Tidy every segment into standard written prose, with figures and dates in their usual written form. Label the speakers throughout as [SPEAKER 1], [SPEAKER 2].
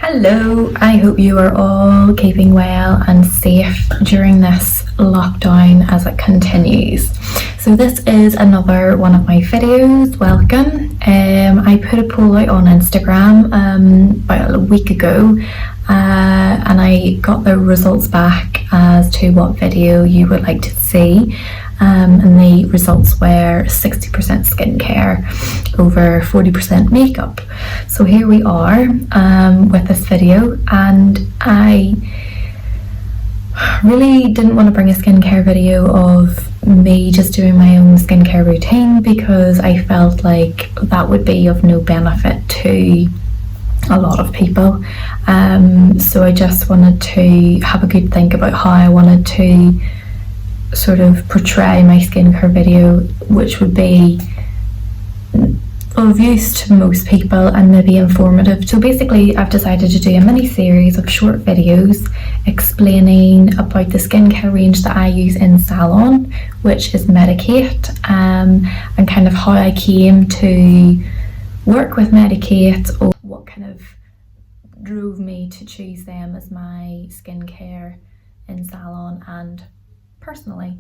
[SPEAKER 1] Hello, I hope you are all keeping well and safe during this lockdown as it continues. So this is another one of my videos. Welcome. I put a poll out on Instagram about a week ago and I got the results back as to what video you would like to see. And the results were 60% skincare over 40% makeup. So here we are with this video, and I really didn't want to bring a skincare video of me just doing my own skincare routine because I felt like that would be of no benefit to a lot of people. So I just wanted to have a good think about how I wanted to sort of portray my skincare video, which would be of use to most people and maybe informative. So basically I've decided to do a mini series of short videos explaining about the skincare range that I use in salon, which is Medik8, and kind of how I came to work with Medik8, or what kind of drove me to choose them as my skincare in salon and personally.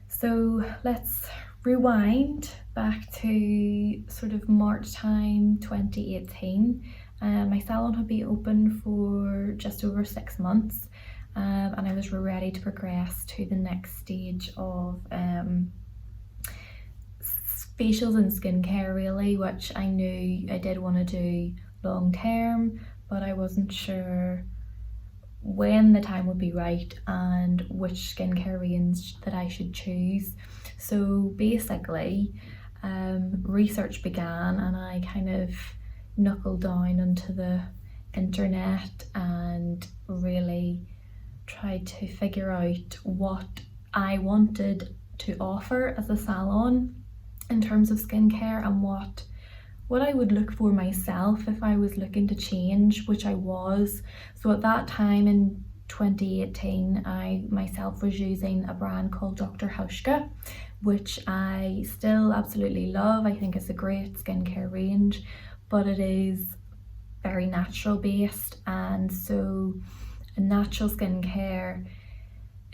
[SPEAKER 1] So let's rewind back to sort of March time 2018. My salon had been open for just over 6 months, and I was ready to progress to the next stage of facials and skincare really, which I knew I did want to do long term, but I wasn't sure when the time would be right and which skincare range that I should choose. So basically research began, and I kind of knuckled down onto the internet and really tried to figure out what I wanted to offer as a salon in terms of skincare, and what I would look for myself if I was looking to change, which I was. So at that time in 2018, I myself was using a brand called Dr. Hauschka, which I still absolutely love. I think it's a great skincare range, but it is very natural based, and so a natural skincare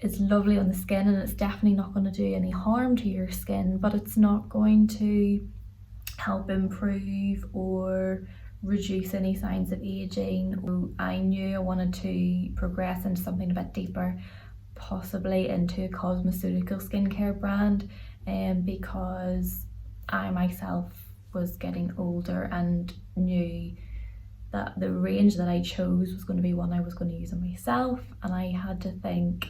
[SPEAKER 1] is lovely on the skin, and it's definitely not going to do any harm to your skin, but it's not going to help improve or reduce any signs of aging. I knew I wanted to progress into something a bit deeper, possibly into a cosmeceutical skincare brand, because I myself was getting older and knew that the range that I chose was going to be one I was going to use on myself, and I had to think,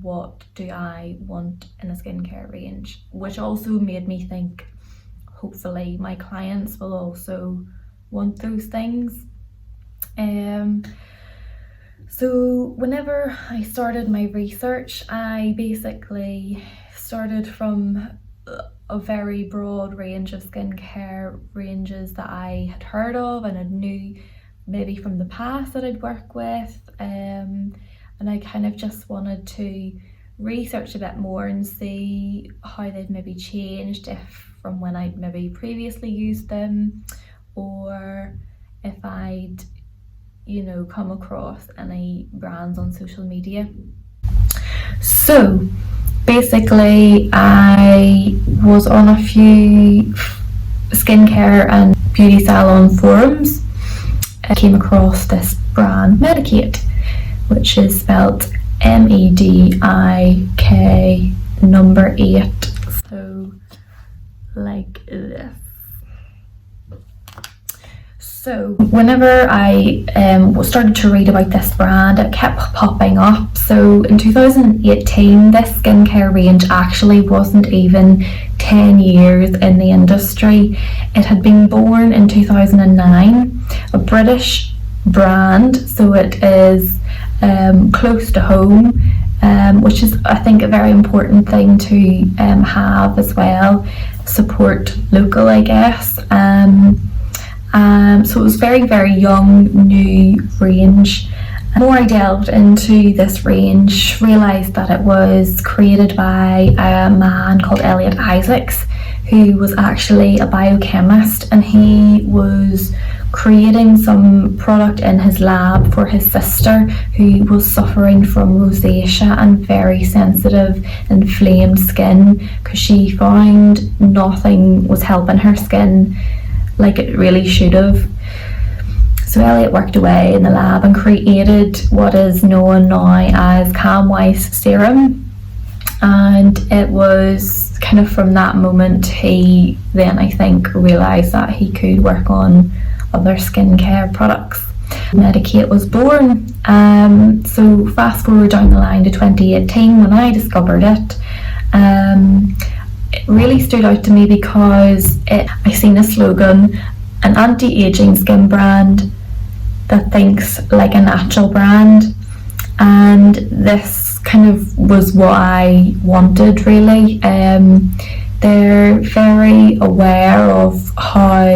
[SPEAKER 1] what do I want in a skincare range? Which also made me think, hopefully my clients will also want those things. So whenever I started my research, I basically started from a very broad range of skincare ranges that I had heard of and I knew maybe from the past that I'd work with, and I kind of just wanted to research a bit more and see how they'd maybe changed, if from when I'd maybe previously used them, or if I'd, come across any brands on social media. So basically I was on a few skincare and beauty salon forums. I came across this brand Medik8, which is spelled MEDIK 8, so like this. So whenever I started to read about this brand, it kept popping up. So in 2018, this skincare range actually wasn't even 10 years in the industry. It had been born in 2009, a British brand, so it is close to home, which is, I think, a very important thing to have as well. Support local, I guess. So it was very, very young, new range. The more I delved into this range, realised that it was created by a man called Elliot Isaacs, who was actually a biochemist, and he was creating some product in his lab for his sister who was suffering from rosacea and very sensitive inflamed skin, because she found nothing was helping her skin like it really should have. So Elliot worked away in the lab and created what is known now as Camwise serum, and it was kind of from that moment he then, I think, realised that he could work on other skincare products. Medik8 was born. So fast forward down the line to 2018 when I discovered it. It really stood out to me because I seen a slogan, an anti-aging skin brand that thinks like a natural brand, and this kind of was what I wanted, really. They're very aware of how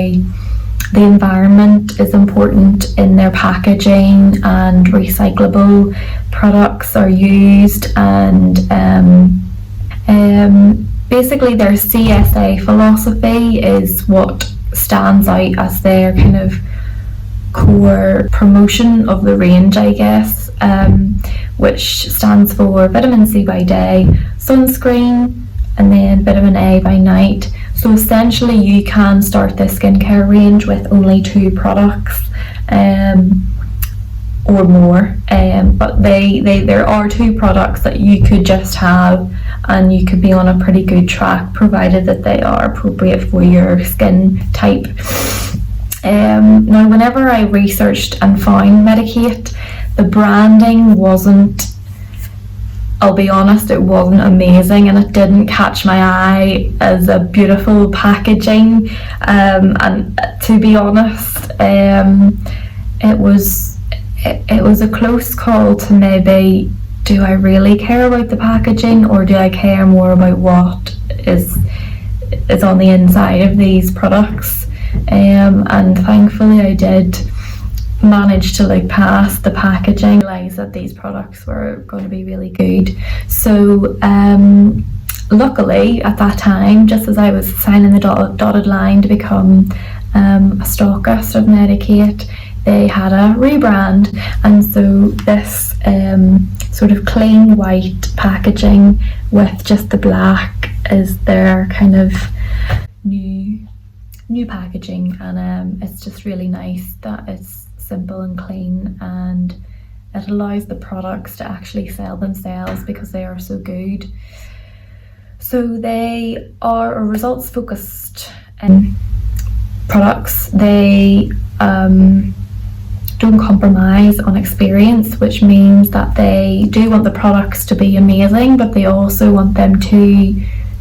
[SPEAKER 1] the environment is important in their packaging, and recyclable products are used, and basically their CSA philosophy is what stands out as their kind of core promotion of the range, I guess, which stands for vitamin C by day, sunscreen, and then vitamin A by night. So essentially you can start this skincare range with only 2 products or more, but there are 2 products that you could just have, and you could be on a pretty good track provided that they are appropriate for your skin type. Now whenever I researched and found Medik8, the branding wasn't, I'll be honest, it wasn't amazing, and it didn't catch my eye as a beautiful packaging, and to be honest, it was a close call to maybe, do I really care about the packaging, or do I care more about what is on the inside of these products? And thankfully I did manage to look past the packaging, realize that these products were going to be really good. So luckily at that time, just as I was signing the dotted line to become a stockist of Medik8, they had a rebrand, and so this sort of clean white packaging with just the black is their kind of new packaging, and it's just really nice that it's simple and clean, and it allows the products to actually sell themselves because they are so good. So they are a results focused products. They don't compromise on experience, which means that they do want the products to be amazing, but they also want them to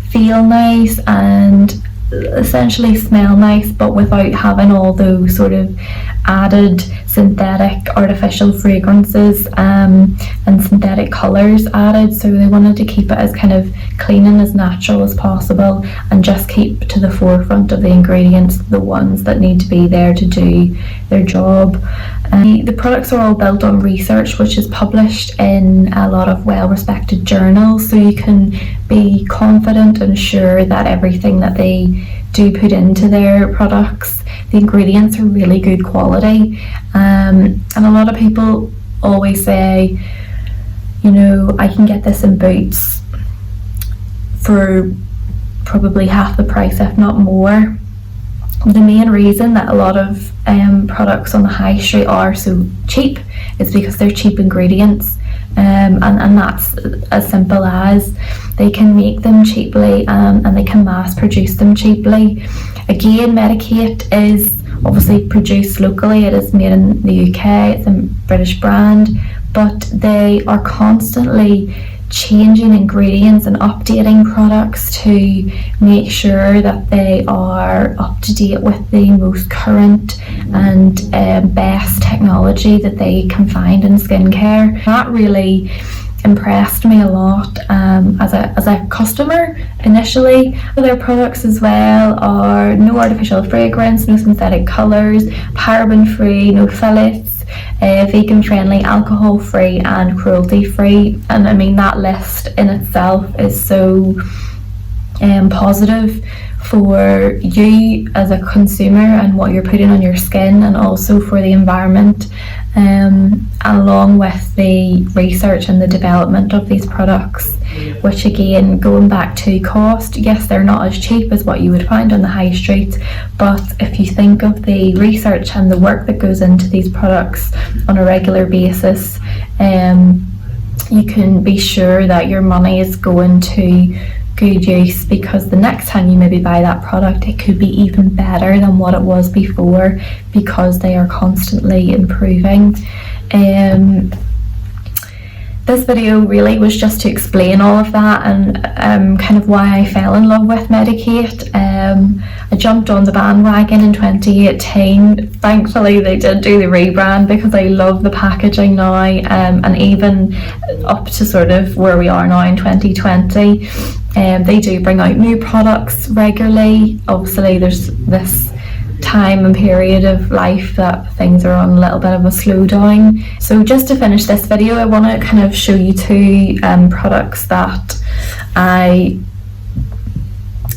[SPEAKER 1] feel nice and essentially smell nice, but without having all those sort of added synthetic artificial fragrances and synthetic colours added. So they wanted to keep it as kind of clean and as natural as possible, and just keep to the forefront of the ingredients, the ones that need to be there to do their job. The products are all built on research which is published in a lot of well-respected journals, so you can be confident and sure that everything that they do put into their products, the ingredients are really good quality. And a lot of people always say, you know, I can get this in Boots for probably half the price, if not more. The main reason that a lot of products on the high street are so cheap is because they're cheap ingredients, and that's as simple as they can make them cheaply, and they can mass produce them cheaply. Again, Medik8 is obviously produced locally, it is made in the UK, it's a British brand, but they are constantly changing ingredients and updating products to make sure that they are up to date with the most current and best technology that they can find in skincare. That really impressed me a lot as a customer initially. Their products as well are no artificial fragrance, no synthetic colours, paraben free, no phthalates, vegan friendly, alcohol free and cruelty free. And I mean, that list in itself is so positive for you as a consumer and what you're putting on your skin, and also for the environment, along with the research and the development of these products, which again, going back to cost, yes, they're not as cheap as what you would find on the high street, but if you think of the research and the work that goes into these products on a regular basis, you can be sure that your money is going to good use, because the next time you maybe buy that product, it could be even better than what it was before, because they are constantly improving. This video really was just to explain all of that, and kind of why I fell in love with Medik8. I jumped on the bandwagon in 2018. Thankfully they did do the rebrand, because I love the packaging now, and even up to sort of where we are now in 2020, they do bring out new products regularly. Obviously there's this time and period of life that things are on a little bit of a slowdown. So just to finish this video, I want to kind of show you two products that I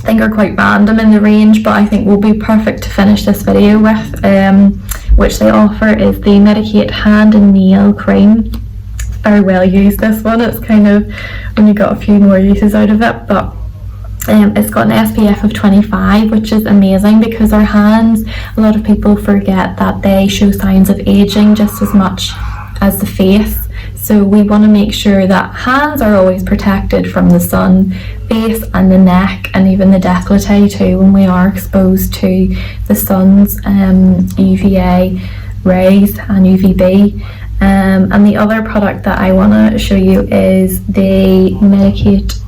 [SPEAKER 1] think are quite random in the range, but I think will be perfect to finish this video with, which they offer is the Medik8 hand and nail cream. Very well used, this one. It's kind of when you got a few more uses out of it, but it's got an SPF of 25, which is amazing, because our hands, a lot of people forget that they show signs of aging just as much as the face. So we want to make sure that hands are always protected from the sun, face and the neck, and even the décolleté too, when we are exposed to the sun's UVA rays and UVB. And the other product that I want to show you is the Medik8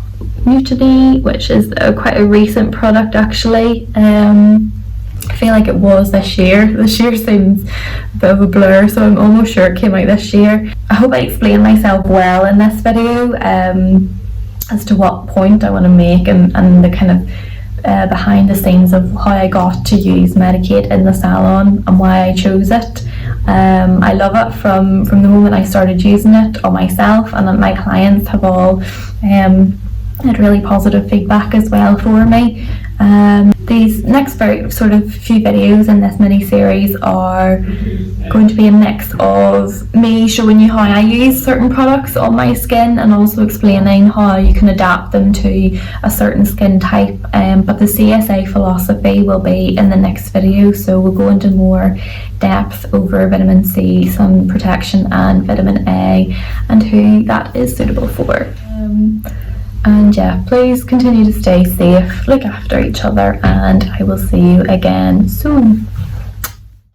[SPEAKER 1] nitty, which is quite a recent product actually. I feel like it was this year. This year seems a bit of a blur, so I'm almost sure it came out this year. I hope I explained myself well in this video, as to what point I want to make, and the kind of behind the scenes of how I got to use Medik8 in the salon and why I chose it. I love it from the moment I started using it on myself, and my clients have all had really positive feedback as well for me. These next sort of few videos in this mini series are going to be a mix of me showing you how I use certain products on my skin, and also explaining how you can adapt them to a certain skin type, but the CSA philosophy will be in the next video, so we'll go into more depth over vitamin C, sun protection and vitamin A, and who that is suitable for. And yeah, please continue to stay safe, look after each other, and I will see you again soon.